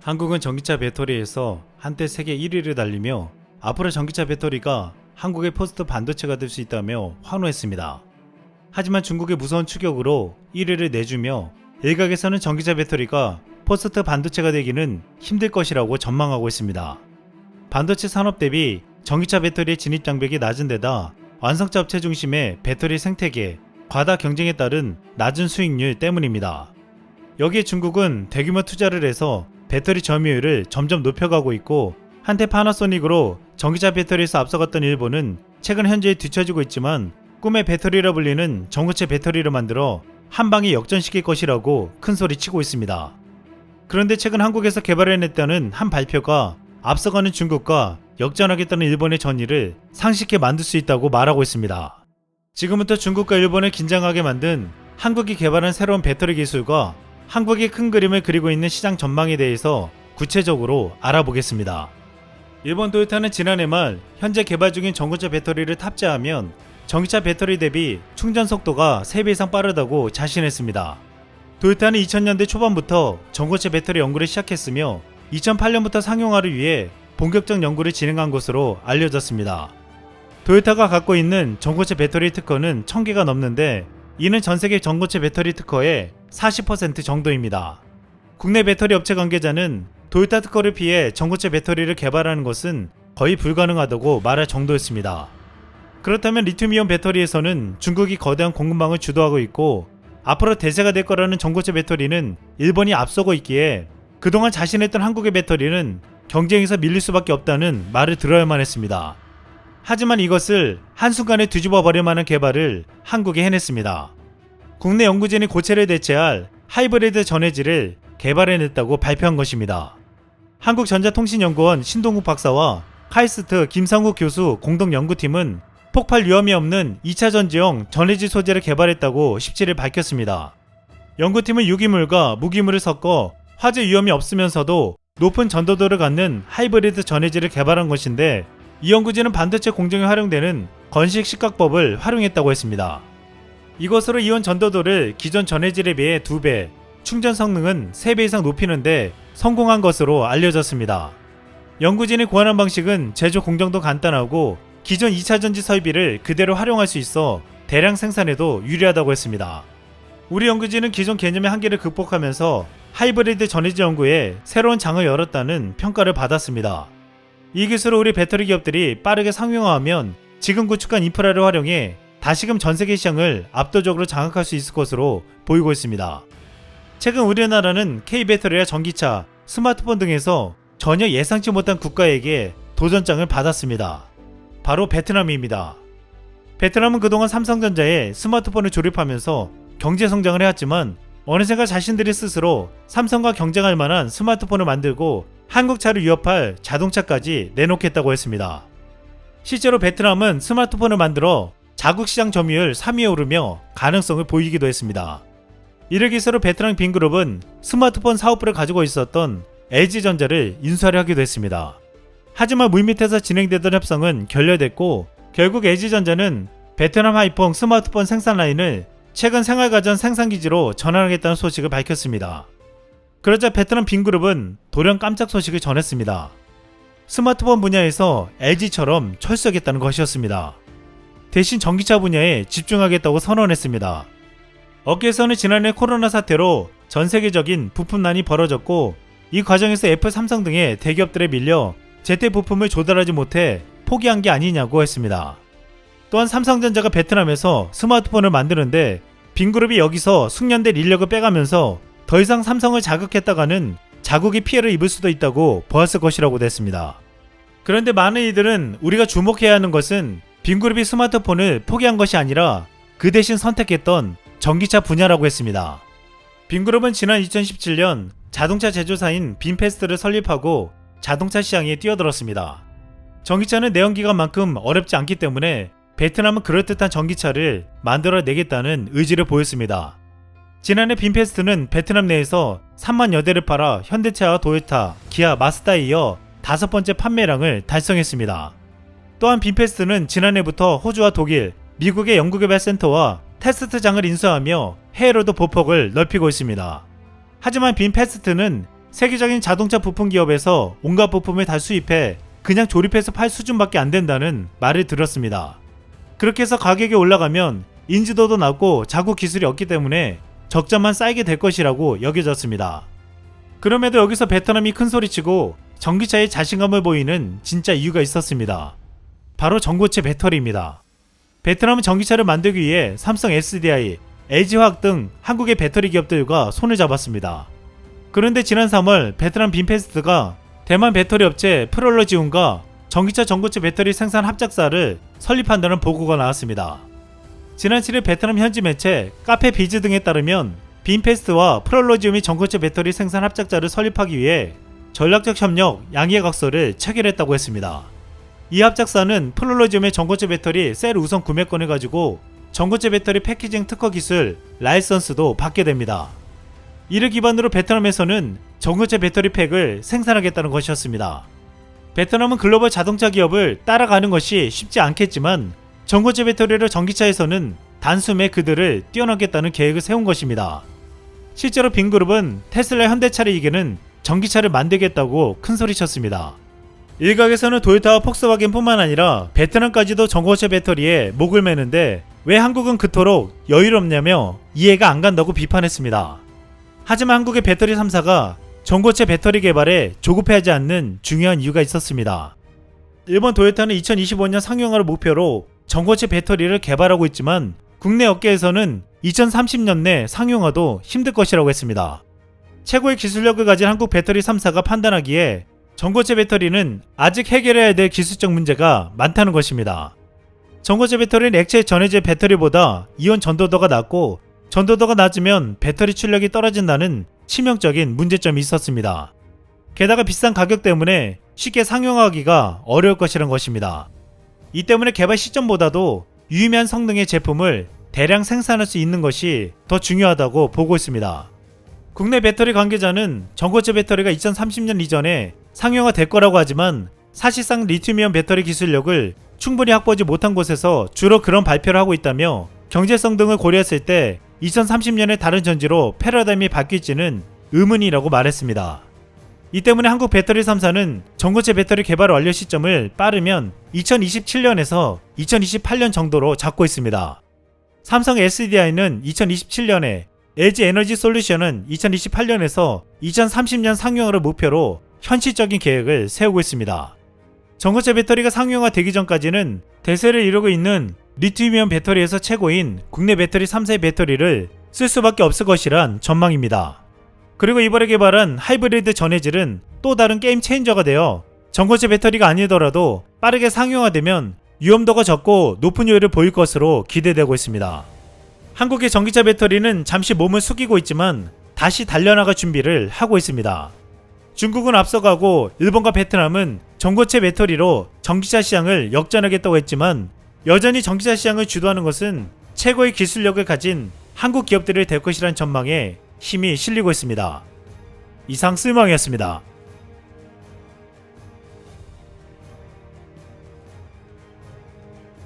한국은 전기차 배터리에서 한때 세계 1위를 달리며 앞으로 전기차 배터리가 한국의 포스트 반도체가 될 수 있다며 환호했습니다. 하지만 중국의 무서운 추격으로 1위를 내주며 일각에서는 전기차 배터리가 포스트 반도체가 되기는 힘들 것이라고 전망하고 있습니다. 반도체 산업 대비 전기차 배터리의 진입 장벽이 낮은 데다 완성차 업체 중심의 배터리 생태계, 과다 경쟁에 따른 낮은 수익률 때문입니다. 여기에 중국은 대규모 투자를 해서 배터리 점유율을 점점 높여가고 있고, 한때 파나소닉으로 전기차 배터리에서 앞서갔던 일본은 최근 현재에 뒤처지고 있지만 꿈의 배터리라 불리는 전고체 배터리를 만들어 한방에 역전시킬 것이라고 큰소리치고 있습니다. 그런데 최근 한국에서 개발해냈다는 한 발표가 앞서가는 중국과 역전하겠다는 일본의 전의를 상식해 만들 수 있다고 말하고 있습니다. 지금부터 중국과 일본을 긴장하게 만든 한국이 개발한 새로운 배터리 기술과 한국이 큰 그림을 그리고 있는 시장 전망에 대해서 구체적으로 알아보겠습니다. 일본 도요타는 지난해 말 현재 개발 중인 전고체 배터리를 탑재하면 전기차 배터리 대비 충전 속도가 3배 이상 빠르다고 자신했습니다. 도요타는 2000년대 초반부터 전고체 배터리 연구를 시작했으며 2008년부터 상용화를 위해 본격적 연구를 진행한 것으로 알려졌습니다. 도요타가 갖고 있는 전고체 배터리 특허는 1000개가 넘는데 이는 전세계 전고체 배터리 특허의 40% 정도입니다. 국내 배터리 업체 관계자는 도요타 특허를 피해 전고체 배터리를 개발하는 것은 거의 불가능하다고 말할 정도였습니다. 그렇다면 리튬이온 배터리에서는 중국이 거대한 공급망을 주도하고 있고 앞으로 대세가 될 거라는 전고체 배터리는 일본이 앞서고 있기에 그동안 자신했던 한국의 배터리는 경쟁에서 밀릴 수밖에 없다는 말을 들어야만 했습니다. 하지만 이것을 한순간에 뒤집어 버릴 만한 개발을 한국이 해냈습니다. 국내 연구진이 고체를 대체할 하이브리드 전해질을 개발해냈다고 발표한 것입니다. 한국전자통신연구원 신동국 박사와 카이스트 김상국 교수 공동연구팀은 폭발 위험이 없는 2차 전지용 전해질 소재를 개발했다고 17일 밝혔습니다. 연구팀은 유기물과 무기물을 섞어 화재 위험이 없으면서도 높은 전도도를 갖는 하이브리드 전해질을 개발한 것인데, 이 연구진은 반도체 공정에 활용되는 건식 식각법을 활용했다고 했습니다. 이것으로 이온 전도도를 기존 전해질에 비해 2배, 충전 성능은 3배 이상 높이는데 성공한 것으로 알려졌습니다. 연구진이 고안한 방식은 제조 공정도 간단하고 기존 2차 전지 설비를 그대로 활용할 수 있어 대량 생산에도 유리하다고 했습니다. 우리 연구진은 기존 개념의 한계를 극복하면서 하이브리드 전해질 연구에 새로운 장을 열었다는 평가를 받았습니다. 이 기술을 우리 배터리 기업들이 빠르게 상용화하면 지금 구축한 인프라를 활용해 다시금 전세계 시장을 압도적으로 장악할 수 있을 것으로 보이고 있습니다. 최근 우리나라는 K배터리와 전기차, 스마트폰 등에서 전혀 예상치 못한 국가에게 도전장을 받았습니다. 바로 베트남입니다. 베트남은 그동안 삼성전자에 스마트폰을 조립하면서 경제성장을 해왔지만 어느샌가 자신들이 스스로 삼성과 경쟁할 만한 스마트폰을 만들고 한국차를 위협할 자동차까지 내놓겠다고 했습니다. 실제로 베트남은 스마트폰을 만들어 자국시장 점유율 3위에 오르며 가능성을 보이기도 했습니다. 이를 기술로 베트남 빈그룹은 스마트폰 사업부를 가지고 있었던 LG전자를 인수하려 하기도 했습니다. 하지만 물밑에서 진행되던 협상은 결렬됐고 결국 LG전자는 베트남 하이퐁 스마트폰 생산 라인을 최근 생활가전 생산기지로 전환하겠다는 소식을 밝혔습니다. 그러자 베트남 빈그룹은 돌연 깜짝 소식을 전했습니다. 스마트폰 분야에서 LG처럼 철수하겠다는 것이었습니다. 대신 전기차 분야에 집중하겠다고 선언했습니다. 업계에서는 지난해 코로나 사태로 전세계적인 부품난이 벌어졌고 이 과정에서 애플, 삼성 등의 대기업들에 밀려 제때 부품을 조달하지 못해 포기한 게 아니냐고 했습니다. 또한 삼성전자가 베트남에서 스마트폰을 만드는데 빈그룹이 여기서 숙련된 인력을 빼가면서 더 이상 삼성을 자극했다가는 자국이 피해를 입을 수도 있다고 보았을 것이라고 됐습니다. 그런데 많은 이들은 우리가 주목해야 하는 것은 빈그룹이 스마트폰을 포기한 것이 아니라 그 대신 선택했던 전기차 분야라고 했습니다. 빈그룹은 지난 2017년 자동차 제조사인 빈페스트를 설립하고 자동차 시장에 뛰어들었습니다. 전기차는 내연기관만큼 어렵지 않기 때문에 베트남은 그럴듯한 전기차를 만들어내겠다는 의지를 보였습니다. 지난해 빈페스트는 베트남 내에서 3만여 대를 팔아 현대차와 도요타, 기아, 마스다에 이어 5번째 판매량을 달성했습니다. 또한 빈페스트는 지난해부터 호주와 독일, 미국의 연구개발센터와 테스트장을 인수하며 해외로도 보폭을 넓히고 있습니다. 하지만 빈페스트는 세계적인 자동차 부품 기업에서 온갖 부품을 다 수입해 그냥 조립해서 팔 수준밖에 안 된다는 말을 들었습니다. 그렇게 해서 가격이 올라가면 인지도도 낮고 자국 기술이 없기 때문에 적자만 쌓이게 될 것이라고 여겨졌습니다. 그럼에도 여기서 베트남이 큰소리치고 전기차에 자신감을 보이는 진짜 이유가 있었습니다. 바로 전고체 배터리입니다. 베트남은 전기차를 만들기 위해 삼성 SDI, LG화학 등 한국의 배터리 기업들과 손을 잡았습니다. 그런데 지난 3월 베트남 빈페스트가 대만 배터리 업체 프롤로지움과 전기차 전고체 배터리 생산 합작사를 설립한다는 보고가 나왔습니다. 지난 7일 베트남 현지 매체 카페 비즈 등에 따르면 빈페스트와 프롤로지움이 전고체 배터리 생산 합작자를 설립하기 위해 전략적 협력 양해각서를 체결했다고 했습니다. 이 합작사는 프롤로지움의 전고체 배터리 셀 우선 구매권을 가지고 전고체 배터리 패키징 특허 기술 라이선스도 받게 됩니다. 이를 기반으로 베트남에서는 전고체 배터리 팩을 생산하겠다는 것이었습니다. 베트남은 글로벌 자동차 기업을 따라가는 것이 쉽지 않겠지만 전고체 배터리를 전기차에서는 단숨에 그들을 뛰어넘겠다는 계획을 세운 것입니다. 실제로 빈그룹은 테슬라 현대차를 이기는 전기차를 만들겠다고 큰소리쳤습니다. 일각에서는 도요타와 폭스바겐 뿐만 아니라 베트남까지도 전고체 배터리에 목을 매는데 왜 한국은 그토록 여유롭냐며 이해가 안 간다고 비판했습니다. 하지만 한국의 배터리 3사가 전고체 배터리 개발에 조급해하지 않는 중요한 이유가 있었습니다. 일본 도요타는 2025년 상용화를 목표로 전고체 배터리를 개발하고 있지만 국내 업계에서는 2030년 내 상용화도 힘들 것이라고 했습니다. 최고의 기술력을 가진 한국 배터리 3사가 판단하기에 전고체 배터리는 아직 해결해야 될 기술적 문제가 많다는 것입니다. 전고체 배터리는 액체 전해질 배터리보다 이온 전도도가 낮고 전도도가 낮으면 배터리 출력이 떨어진다는 치명적인 문제점이 있었습니다. 게다가 비싼 가격 때문에 쉽게 상용화하기가 어려울 것이란 것입니다. 이 때문에 개발 시점보다도 유의미한 성능의 제품을 대량 생산할 수 있는 것이 더 중요하다고 보고 있습니다. 국내 배터리 관계자는 전고체 배터리가 2030년 이전에 상용화 될 거라고 하지만 사실상 리튬이온 배터리 기술력을 충분히 확보하지 못한 곳에서 주로 그런 발표를 하고 있다며 경제성 등을 고려했을 때 2030년에 다른 전지로 패러다임이 바뀔지는 의문이라고 말했습니다. 이 때문에 한국 배터리 3사는 전고체 배터리 개발 완료 시점을 빠르면 2027년에서 2028년 정도로 잡고 있습니다. 삼성 SDI는 2027년에, LG 에너지 솔루션은 2028년에서 2030년 상용화를 목표로 현실적인 계획을 세우고 있습니다. 전고체 배터리가 상용화 되기 전까지는 대세를 이루고 있는 리튬이온 배터리에서 최고인 국내 배터리 3사의 배터리를 쓸 수밖에 없을 것이란 전망입니다. 그리고 이번에 개발한 하이브리드 전해질은 또 다른 게임 체인저가 되어 전고체 배터리가 아니더라도 빠르게 상용화되면 위험도가 적고 높은 효율을 보일 것으로 기대되고 있습니다. 한국의 전기차 배터리는 잠시 몸을 숙이고 있지만 다시 달려나갈 준비를 하고 있습니다. 중국은 앞서가고 일본과 베트남은 전고체 배터리로 전기차 시장을 역전하겠다고 했지만 여전히 전기차 시장을 주도하는 것은 최고의 기술력을 가진 한국 기업들이 될 것이란 전망에 힘이 실리고 있습니다. 이상 쓸망이었습니다.